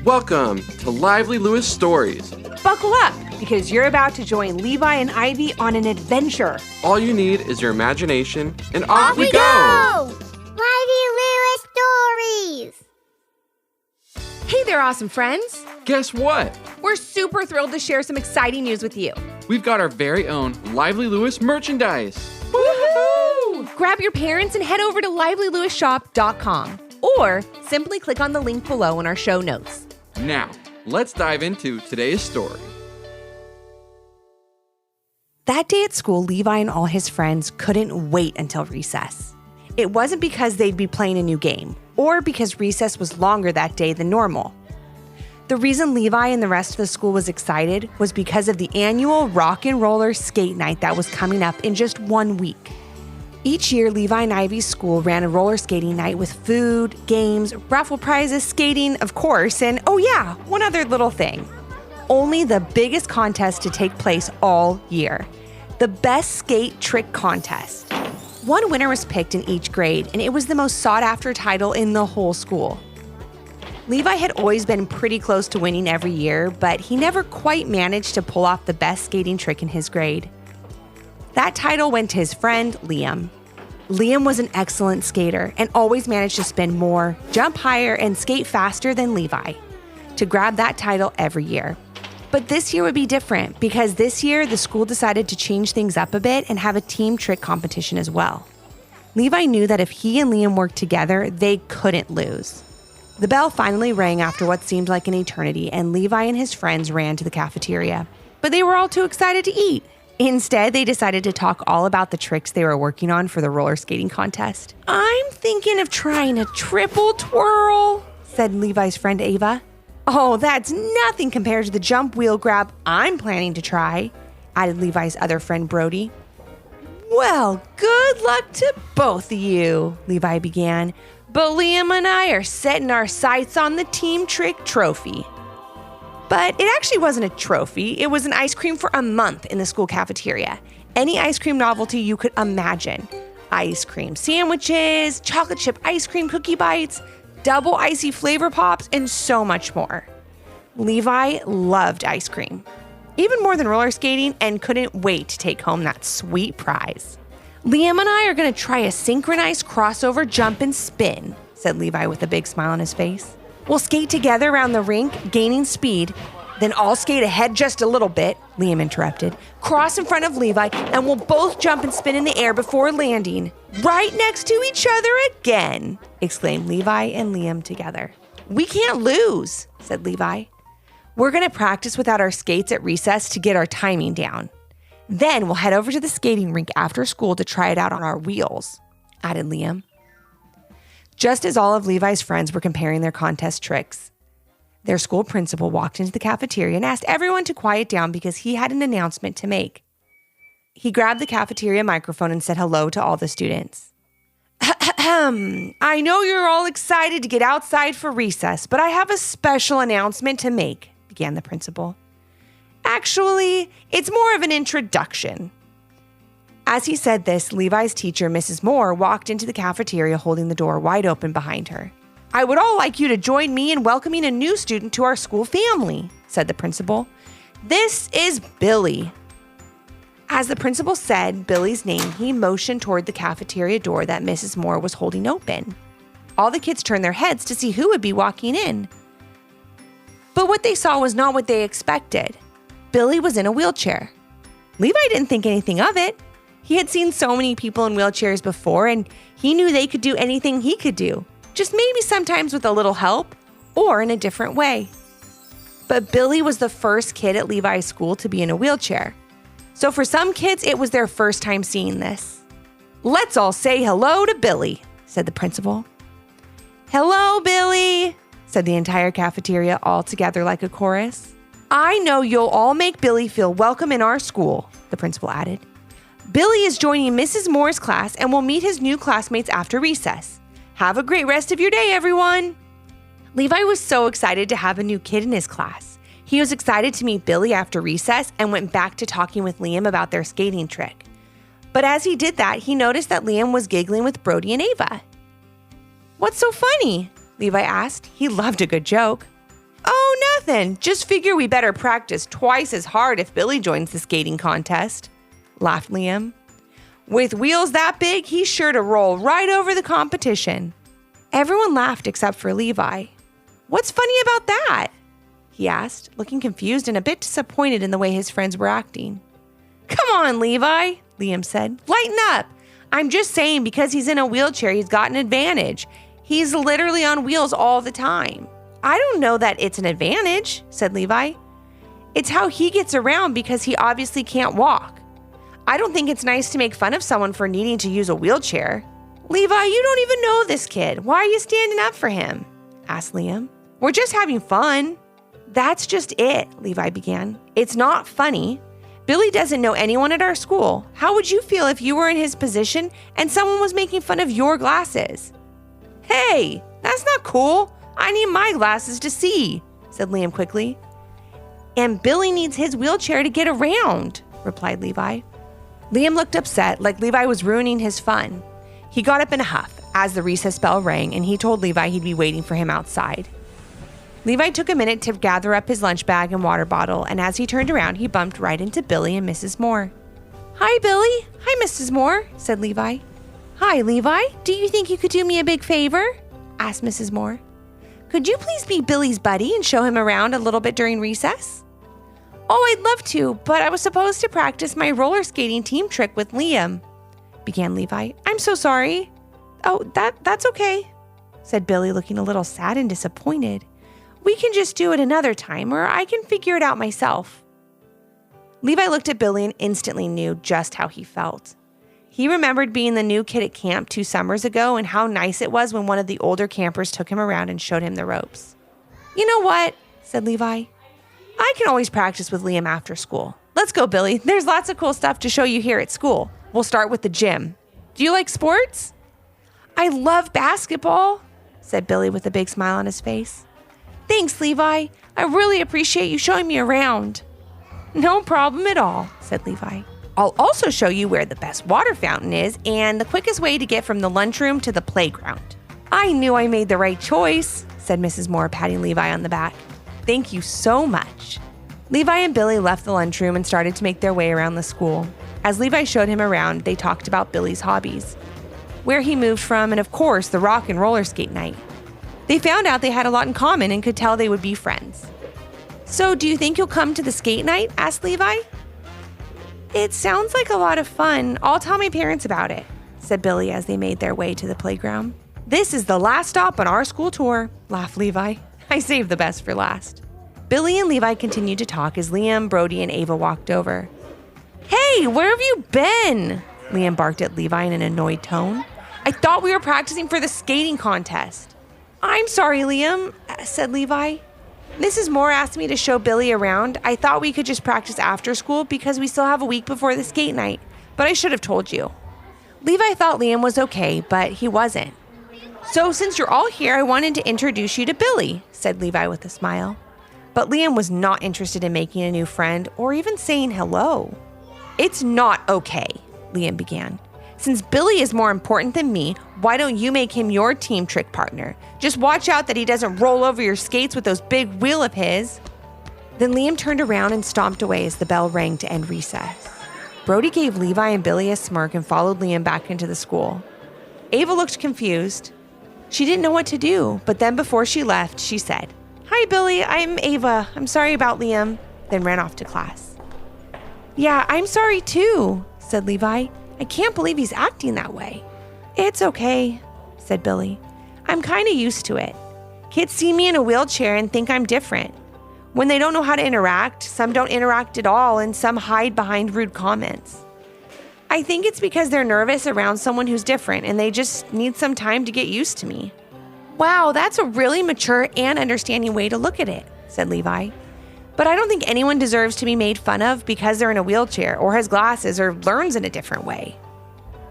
Welcome to Lively Lewis Stories. Buckle up, because you're about to join Levi and Ivy on an adventure. All you need is your imagination, and Off we go! Lively Lewis Stories! Hey there, awesome friends. Guess what? We're super thrilled to share some exciting news with you. We've got our very own Lively Lewis merchandise. Woohoo! Grab your parents and head over to livelylewisshop.com or simply click on the link below in our show notes. Now, let's dive into today's story. That day at school, Levi and all his friends couldn't wait until recess. It wasn't because they'd be playing a new game or because recess was longer that day than normal. The reason Levi and the rest of the school was excited was because of the annual rock and roller skate night that was coming up in just 1 week. Each year, Levi and Ivy's school ran a roller skating night with food, games, raffle prizes, skating, of course, and oh yeah, one other little thing. Only the biggest contest to take place all year. The Best Skate Trick Contest. One winner was picked in each grade, and it was the most sought-after title in the whole school. Levi had always been pretty close to winning every year, but he never quite managed to pull off the best skating trick in his grade. That title went to his friend, Liam. Liam was an excellent skater and always managed to spin more, jump higher, and skate faster than Levi to grab that title every year. But this year would be different because this year the school decided to change things up a bit and have a team trick competition as well. Levi knew that if he and Liam worked together, they couldn't lose. The bell finally rang after what seemed like an eternity, and Levi and his friends ran to the cafeteria. But they were all too excited to eat. Instead, they decided to talk all about the tricks they were working on for the roller skating contest. "I'm thinking of trying a triple twirl," said Levi's friend Ava. "Oh, that's nothing compared to the jump wheel grab I'm planning to try," added Levi's other friend Brody. "Well, good luck to both of you," Levi began. "But Liam and I are setting our sights on the team trick trophy." But it actually wasn't a trophy. It was an ice cream for a month in the school cafeteria. Any ice cream novelty you could imagine. Ice cream sandwiches, chocolate chip ice cream cookie bites, double icy flavor pops, and so much more. Levi loved ice cream, even more than roller skating, and couldn't wait to take home that sweet prize. "Liam and I are going to try a synchronized crossover jump and spin," said Levi with a big smile on his face. "We'll skate together around the rink, gaining speed. Then I'll skate ahead just a little bit," Liam interrupted. "Cross in front of Levi, and we'll both jump and spin in the air before landing. Right next to each other again," exclaimed Levi and Liam together. "We can't lose," said Levi. "We're going to practice without our skates at recess to get our timing down. Then we'll head over to the skating rink after school to try it out on our wheels," added Liam. Just as all of Levi's friends were comparing their contest tricks, their school principal walked into the cafeteria and asked everyone to quiet down because he had an announcement to make. He grabbed the cafeteria microphone and said hello to all the students. "I know you're all excited to get outside for recess, but I have a special announcement to make," began the principal. "Actually, it's more of an introduction." As he said this, Levi's teacher, Mrs. Moore, walked into the cafeteria holding the door wide open behind her. "I would all like you to join me in welcoming a new student to our school family," said the principal. "This is Billy." As the principal said Billy's name, he motioned toward the cafeteria door that Mrs. Moore was holding open. All the kids turned their heads to see who would be walking in. But what they saw was not what they expected. Billy was in a wheelchair. Levi didn't think anything of it. He had seen so many people in wheelchairs before, and he knew they could do anything he could do, just maybe sometimes with a little help or in a different way. But Billy was the first kid at Levi's school to be in a wheelchair. So for some kids, it was their first time seeing this. "Let's all say hello to Billy," said the principal. "Hello, Billy," said the entire cafeteria all together like a chorus. "I know you'll all make Billy feel welcome in our school," the principal added. "Billy is joining Mrs. Moore's class and will meet his new classmates after recess. Have a great rest of your day, everyone." Levi was so excited to have a new kid in his class. He was excited to meet Billy after recess and went back to talking with Liam about their skating trick. But as he did that, he noticed that Liam was giggling with Brody and Ava. "What's so funny?" Levi asked. He loved a good joke. "Oh, then. Just figure we better practice twice as hard if Billy joins the skating contest," laughed Liam. "With wheels that big, he's sure to roll right over the competition." Everyone laughed except for Levi. "What's funny about that?" he asked, looking confused and a bit disappointed in the way his friends were acting. "Come on, Levi," Liam said. "Lighten up. I'm just saying because he's in a wheelchair, he's got an advantage. He's literally on wheels all the time." "I don't know that it's an advantage," said Levi. "It's how he gets around because he obviously can't walk. I don't think it's nice to make fun of someone for needing to use a wheelchair." "Levi, you don't even know this kid. Why are you standing up for him?" asked Liam. "We're just having fun." "That's just it," Levi began. "It's not funny. Billy doesn't know anyone at our school. How would you feel if you were in his position and someone was making fun of your glasses?" "Hey, that's not cool. I need my glasses to see," said Liam quickly. "And Billy needs his wheelchair to get around," replied Levi. Liam looked upset, like Levi was ruining his fun. He got up in a huff as the recess bell rang, and he told Levi he'd be waiting for him outside. Levi took a minute to gather up his lunch bag and water bottle, and as he turned around, he bumped right into Billy and Mrs. Moore. "Hi, Billy. Hi, Mrs. Moore," said Levi. "Hi, Levi. Do you think you could do me a big favor?" asked Mrs. Moore. "Could you please be Billy's buddy and show him around a little bit during recess?" "Oh, I'd love to, but I was supposed to practice my roller skating team trick with Liam," began Levi. "I'm so sorry." "Oh, that's okay," said Billy, looking a little sad and disappointed. "We can just do it another time, or I can figure it out myself." Levi looked at Billy and instantly knew just how he felt. He remembered being the new kid at camp 2 summers ago and how nice it was when one of the older campers took him around and showed him the ropes. "You know what?" said Levi. "I can always practice with Liam after school. Let's go, Billy. There's lots of cool stuff to show you here at school. We'll start with the gym. Do you like sports?" "I love basketball," said Billy with a big smile on his face. "Thanks, Levi. I really appreciate you showing me around." "No problem at all," said Levi. "I'll also show you where the best water fountain is and the quickest way to get from the lunchroom to the playground." "I knew I made the right choice," said Mrs. Moore, patting Levi on the back. "Thank you so much." Levi and Billy left the lunchroom and started to make their way around the school. As Levi showed him around, they talked about Billy's hobbies, where he moved from, and of course, the rock and roller skate night. They found out they had a lot in common and could tell they would be friends. "So, do you think you'll come to the skate night?" asked Levi. "It sounds like a lot of fun. I'll tell my parents about it," said Billy as they made their way to the playground. "This is the last stop on our school tour," laughed Levi. "I saved the best for last." Billy and Levi continued to talk as Liam, Brody, and Ava walked over. "Hey, where have you been?" Liam barked at Levi in an annoyed tone. "I thought we were practicing for the skating contest." "I'm sorry, Liam," said Levi. "Mrs. Moore asked me to show Billy around. I thought we could just practice after school because we still have a week before the skate night, but I should have told you." Levi thought Liam was okay, but he wasn't. "So since you're all here, I wanted to introduce you to Billy," said Levi with a smile. But Liam was not interested in making a new friend or even saying hello. "It's not okay," Liam began. "Since Billy is more important than me, why don't you make him your team trick partner? Just watch out that he doesn't roll over your skates with those big wheel of his." Then Liam turned around and stomped away as the bell rang to end recess. Brody gave Levi and Billy a smirk and followed Liam back into the school. Ava looked confused. She didn't know what to do, but then before she left, she said, "Hi, Billy, I'm Ava. I'm sorry about Liam," then ran off to class. "Yeah, I'm sorry too," said Levi. "I can't believe he's acting that way." "It's okay," said Billy. "I'm kind of used to it. Kids see me in a wheelchair and think I'm different. When they don't know how to interact, some don't interact at all and some hide behind rude comments. I think it's because they're nervous around someone who's different and they just need some time to get used to me." "Wow, that's a really mature and understanding way to look at it," said Levi. "But I don't think anyone deserves to be made fun of because they're in a wheelchair or has glasses or learns in a different way."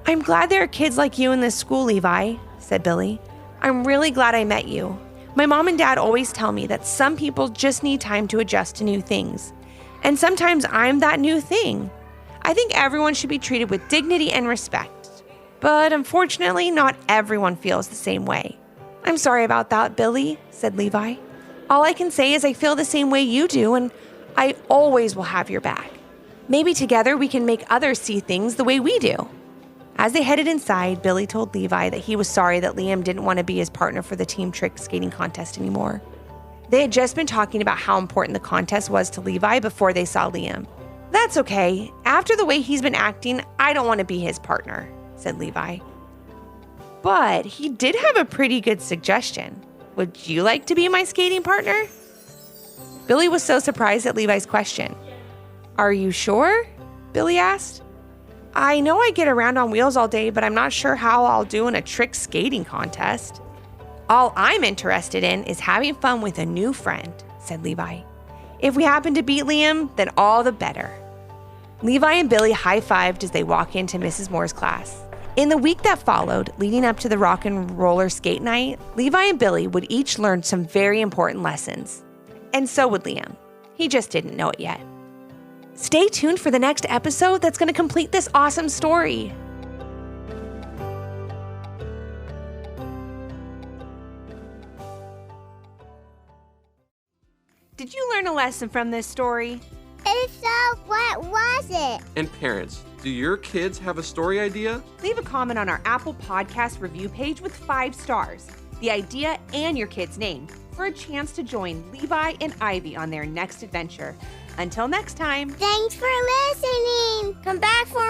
"I'm glad there are kids like you in this school, Levi," said Billy. "I'm really glad I met you. My mom and dad always tell me that some people just need time to adjust to new things. And sometimes I'm that new thing. I think everyone should be treated with dignity and respect. But unfortunately, not everyone feels the same way." "I'm sorry about that, Billy," said Levi. All I can say is I feel the same way you do, and I always will have your back. Maybe together we can make others see things the way we do." As they headed inside, Billy told Levi that he was sorry that Liam didn't want to be his partner for the team trick skating contest anymore. They had just been talking about how important the contest was to Levi before they saw Liam. "That's okay. After the way he's been acting, I don't want to be his partner," said Levi. But he did have a pretty good suggestion. "Would you like to be my skating partner?" Billy was so surprised at Levi's question. "Are you sure?" Billy asked. "I know I get around on wheels all day, but I'm not sure how I'll do in a trick skating contest." "All I'm interested in is having fun with a new friend," said Levi. "If we happen to beat Liam, then all the better." Levi and Billy high-fived as they walked into Mrs. Moore's class. In the week that followed, leading up to the rock and roller skate night, Levi and Billy would each learn some very important lessons. And so would Liam. He just didn't know it yet. Stay tuned for the next episode that's going to complete this awesome story. Did you learn a lesson from this story? If so, what was it? And parents, do your kids have a story idea? Leave a comment on our Apple Podcast review page with 5 stars, the idea, and your kid's name for a chance to join Levi and Ivy on their next adventure. Until next time. Thanks for listening. Come back for